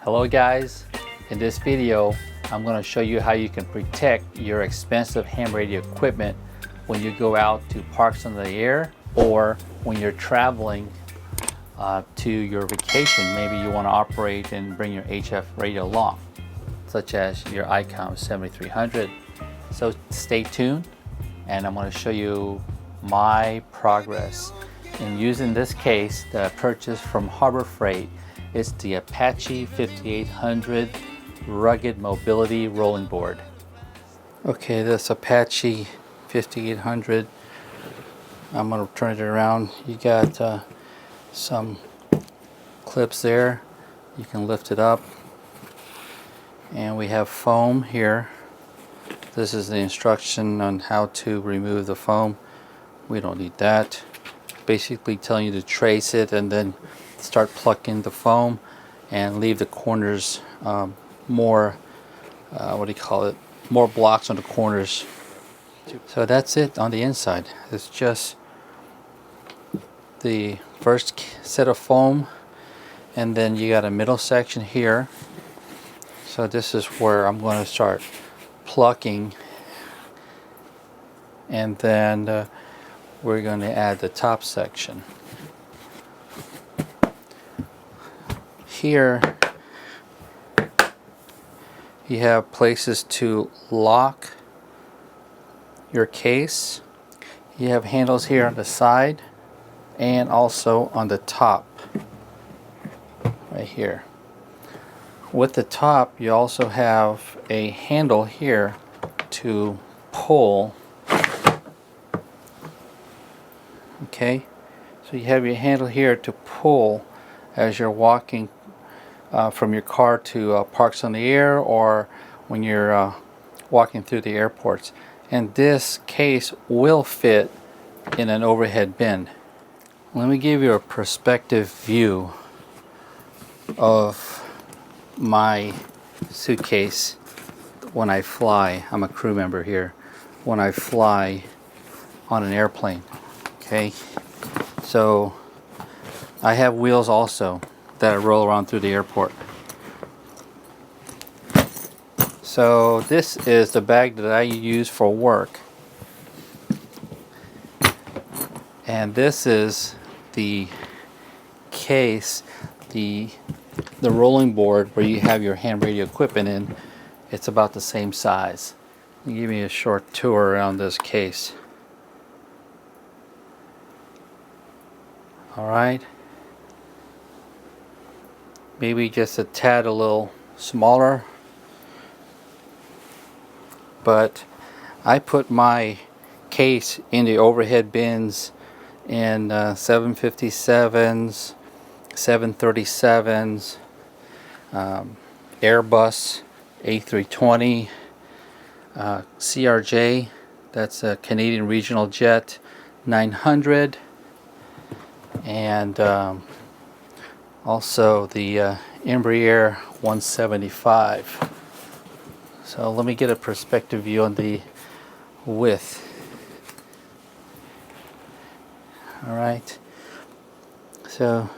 Hello guys, in this video I'm going to show you how you can protect your expensive ham radio equipment when you go out to parks in the air or when you're traveling to your vacation. Maybe you want to operate and bring your HF radio along, such as your ICOM 7300. So stay tuned and I'm going to show you my progress in using this case that I purchased from Harbor Freight. It's the Apache 5800 rugged mobility rolling board. Okay, this Apache 5800, I'm going to turn it around. You got some clips there. You can lift it up. And we have foam here. This is the instruction on how to remove the foam. We don't need that. Basically telling you to trace it and then start plucking the foam and leave the corners more more blocks on the corners. So that's it on the inside. It's just the first set of foam, and then you got a middle section here. So this is where I'm going to start plucking, and then we're going to add the top section. Here you have places to lock your case. You have handles here on the side and also on the top right here. With the top you also have a handle here to pull. Okay, so you have your handle here to pull as you're walking from your car to parks on the air or when you're walking through the airports. And this case will fit in an overhead bin. Let me give you a perspective view of my suitcase when I fly. I'm a crew member here. When I fly on an airplane. Okay, so I have wheels also that I roll around through the airport. So this is the bag that I use for work, and this is the case, the rolling board where you have your ham radio equipment in. It's about the same size. Give me a short tour around this case. Alright, maybe just a tad a little smaller, but I put my case in the overhead bins in 757s, 737s, Airbus A320, CRJ, that's a Canadian regional jet 900, and also the Embraer 175. So let me get a perspective view on the width. Alright, so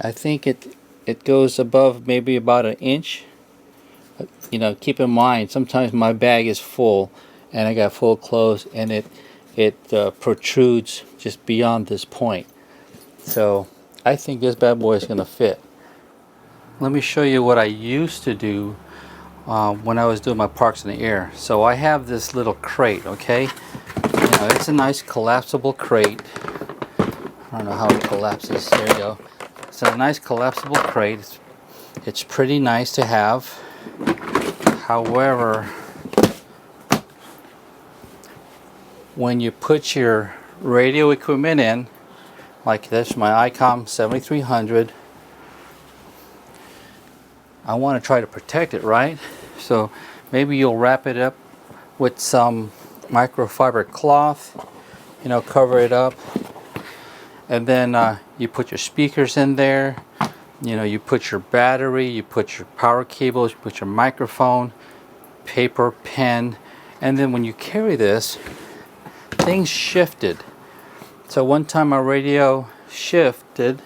I think it goes above maybe about an inch. You know, keep in mind sometimes my bag is full and I got full clothes and it protrudes just beyond this point. So I think this bad boy is going to fit. Let me show you what I used to do when I was doing my parks in the air. So I have this little crate, okay? You know, it's a nice collapsible crate. I don't know how it collapses. There you go. It's a nice collapsible crate. It's pretty nice to have. However, when you put your radio equipment in, like this, my ICOM 7300, I want to try to protect it, right? So maybe you'll wrap it up with some microfiber cloth, you know, cover it up, and then you put your speakers in there, you know, you put your battery, you put your power cables, you put your microphone, paper, pen, and then when you carry this, things shifted. So one time my radio shifted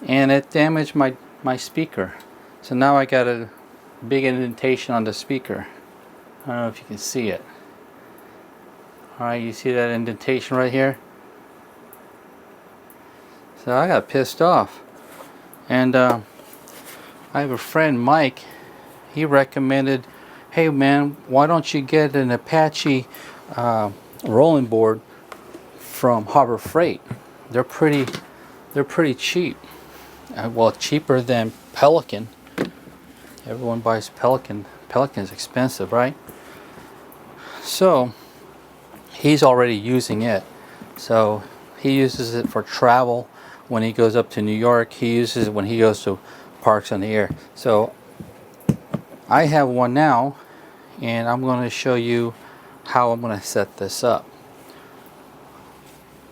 and it damaged my speaker. So now I got a big indentation on the speaker. I don't know if you can see it. Alright, you see that indentation right here? So I got pissed off. And I have a friend, Mike. He recommended, hey man, why don't you get an Apache rolling board from Harbor Freight? They're pretty cheap. Well, cheaper than Pelican. Everyone buys Pelican. Pelican's expensive, right? So he's already using it. So he uses it for travel when he goes up to New York. He uses it when he goes to parks on the air. So I have one now, and I'm going to show you how I'm going to set this up.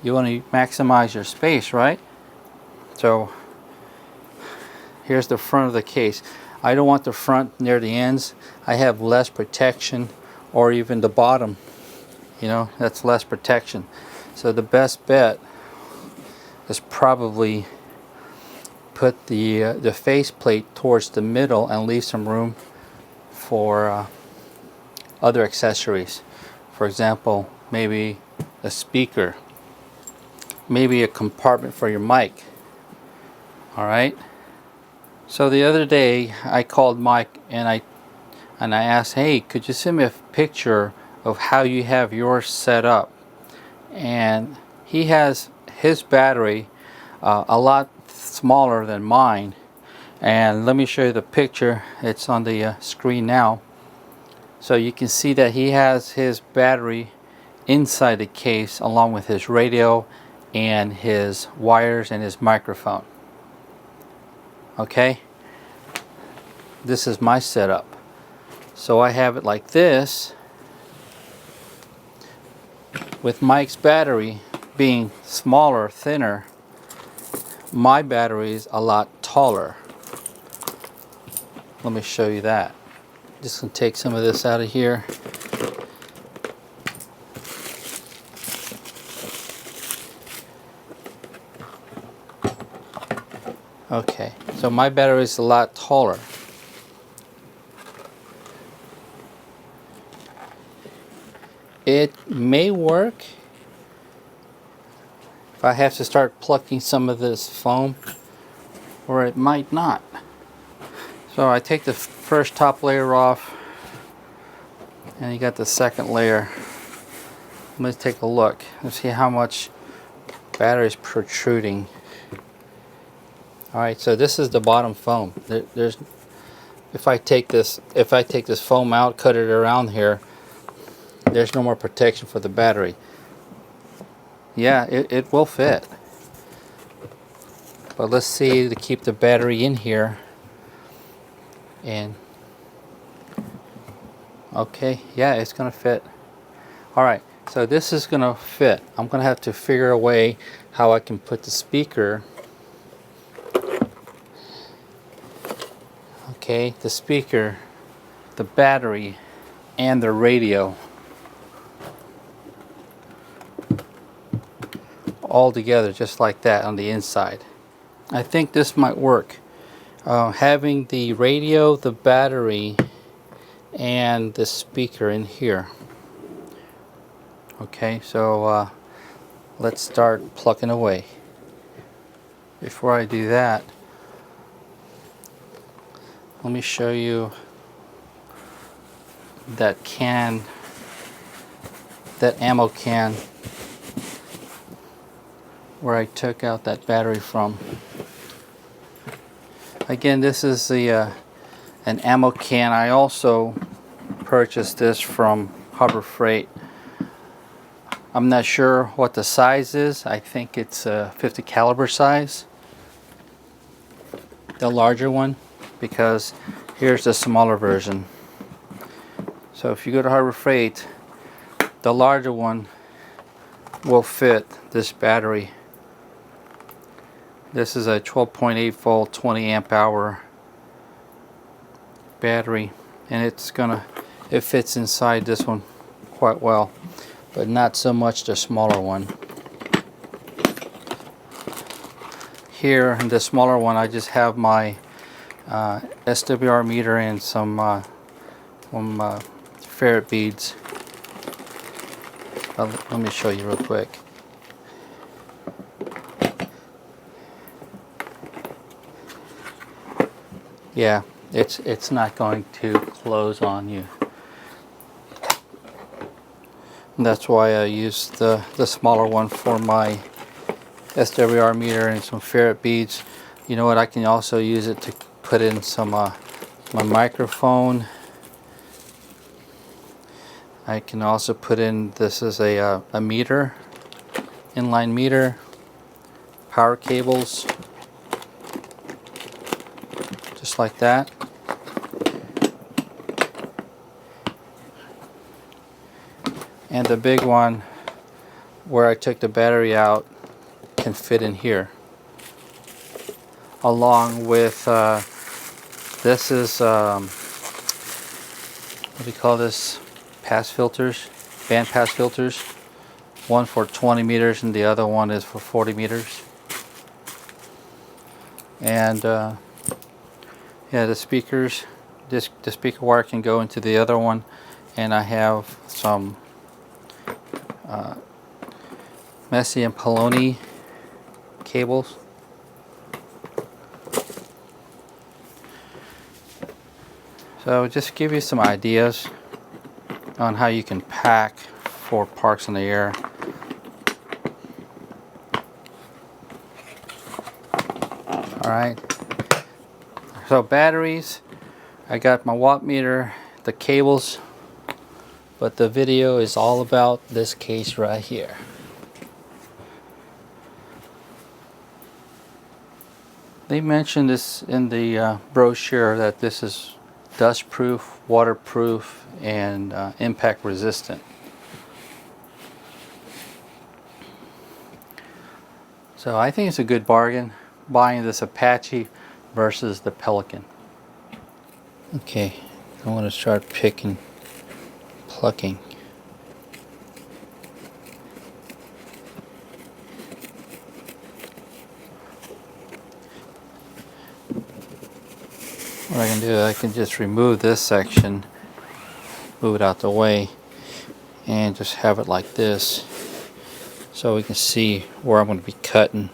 You want to maximize your space, right? So here's the front of the case. I don't want the front near the ends. I have less protection, or even the bottom. You know, that's less protection. So the best bet is probably put the faceplate towards the middle and leave some room for other accessories. For example, maybe a speaker, maybe a compartment for your mic. Alright? So the other day I called Mike and I asked, hey, could you send me a picture of how you have yours set up? And he has his battery a lot smaller than mine. And let me show you the picture. It's on the screen now. So you can see that he has his battery inside the case along with his radio and his wires and his microphone. Okay? This is my setup. So I have it like this, with Mike's battery being smaller, thinner. My battery is a lot taller. Let me show you that. Just gonna take some of this out of here. Okay, so my battery is a lot taller. It may work if I have to start plucking some of this foam, or it might not. So I take the first top layer off, and you got the second layer. Let's take a look and see how much battery is protruding. Alright, so this is the bottom foam. There's if I take this foam out, cut it around here, there's no more protection for the battery. Yeah, it will fit. But let's see to keep the battery in here. And okay, yeah, it's gonna fit. Alright, so this is gonna fit. I'm gonna have to figure a way how I can put the speaker. Okay, the speaker, the battery, and the radio all together just like that on the inside. I think this might work. Having the radio, the battery, and the speaker in here. Okay, so let's start plucking away. Before I do that, let me show you that can, that ammo can where I took out that battery from. Again, this is the an ammo can. I also purchased this from Harbor Freight. I'm not sure what the size is. I think it's a 50 caliber size, the larger one, because here's the smaller version. So if you go to Harbor Freight, the larger one will fit this battery. This is a 12.8 volt 20 amp hour battery, and it fits inside this one quite well, but not so much the smaller one. here in the smaller one I just have my SWR meter and some ferrite beads. Let me show you real quick. Yeah, it's not going to close on you. And that's why I use the smaller one for my SWR meter and some ferrite beads. You know what, I can also use it to put in some my microphone. I can also put in, this is a meter, inline meter, power cables, just like that. And the big one where I took the battery out can fit in here, along with this is what do you call this, pass filters, band pass filters, one for 20 meters and the other one is for 40 meters. And yeah, the speakers, the speaker wire can go into the other one, and I have some Messi and Poloni cables. So just give you some ideas on how you can pack for parks in the air. Alright, so batteries, I got my watt meter, the cables, but the video is all about this case right here. They mentioned this in the brochure that this is dust proof, waterproof, and impact resistant. So I think it's a good bargain buying this Apache versus the Pelican. Okay, I want to start plucking. What I can do, I can just remove this section, move it out the way, and just have it like this so we can see where I'm going to be cutting.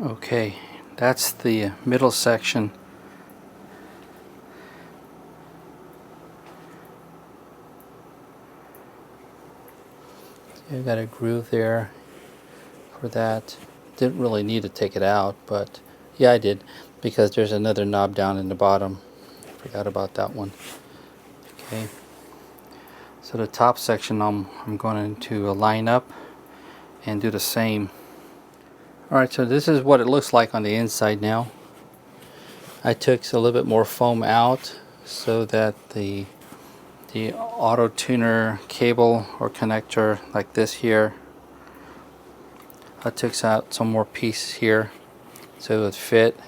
Okay, that's the middle section. I've got a groove there for that. Didn't really need to take it out, but yeah, I did, because there's another knob down in the bottom. Forgot about that one. Okay, so the top section I'm going to line up and do the same. Alright, so this is what it looks like on the inside now. I took a little bit more foam out so that the auto tuner cable or connector like this here, I took out some more pieces here so it would fit.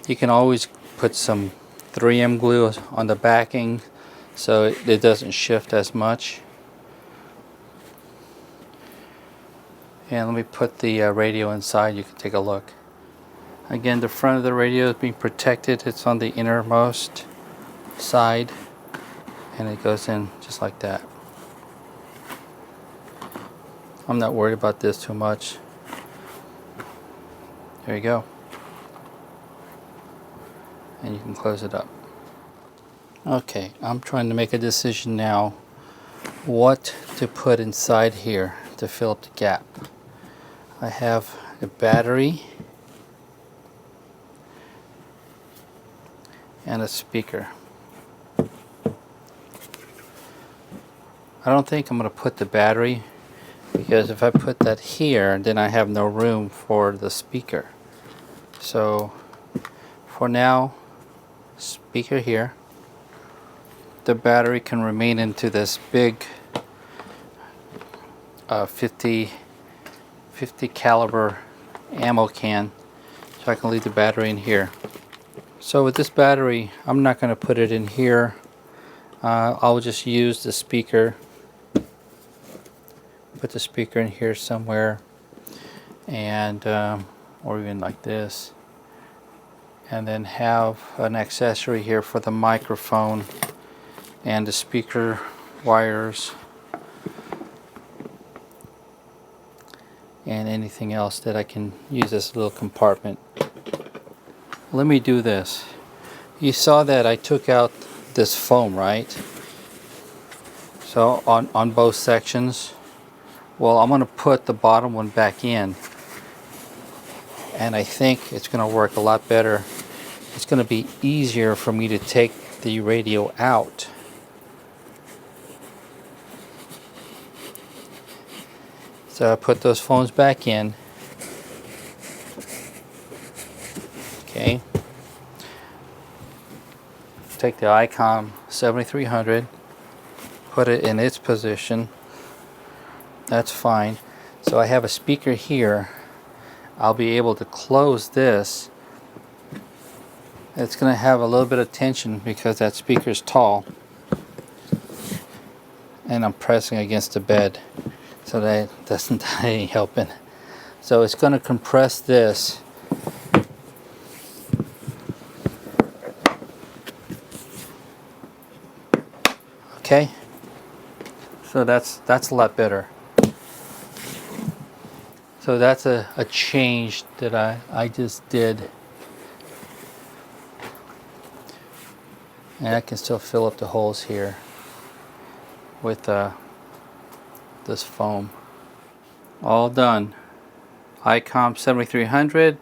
You can always put some 3M glue on the backing so it doesn't shift as much. And let me put the radio inside, you can take a look. Again, the front of the radio is being protected. It's on the innermost side, and it goes in just like that. I'm not worried about this too much. There you go. And you can close it up. Okay, I'm trying to make a decision now what to put inside here to fill up the gap. I have a battery and a speaker. I don't think I'm going to put the battery, because if I put that here, then I have no room for the speaker. So for now, speaker here. The battery can remain into this big 50 caliber ammo can, so I can leave the battery in here. So with this battery, I'm not going to put it in here. I'll just use the speaker, put the speaker in here somewhere, and or even like this, and then have an accessory here for the microphone and the speaker wires and anything else that I can use as a little compartment. Let me do this. You saw that I took out this foam, right? So on both sections. Well, I'm going to put the bottom one back in, and I think it's going to work a lot better. It's going to be easier for me to take the radio out. So I put those foams back in. Okay. Take the ICOM 7300, put it in its position. That's fine. So I have a speaker here. I'll be able to close this. It's going to have a little bit of tension because that speaker's tall, and I'm pressing against the bed, so that ain't helping. So it's going to compress this. Okay. So that's a lot better. So that's a change that I just did. And I can still fill up the holes here with this foam. All done. ICOM 7300,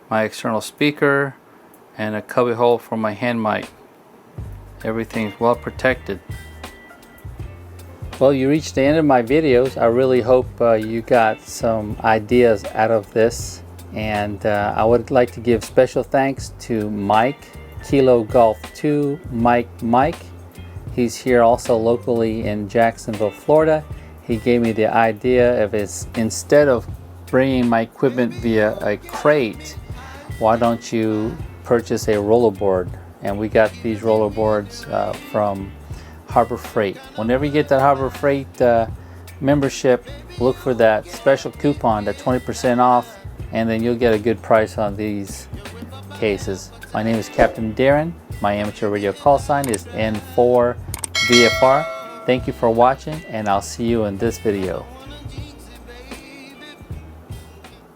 my external speaker, and a cubby hole for my hand mic. Everything's well protected. Well, you reached the end of my videos. I really hope you got some ideas out of this, and I would like to give special thanks to Mike, Kilo Golf 2, Mike. He's here also locally in Jacksonville, Florida. He gave me the idea of instead of bringing my equipment via a crate, why don't you purchase a rollerboard? And we got these rollerboards from Harbor Freight. Whenever you get that Harbor Freight membership, look for that special coupon, that 20% off, and then you'll get a good price on these cases. My name is Captain Darren. My amateur radio call sign is N4VFR. Thank you for watching, and I'll see you in this video.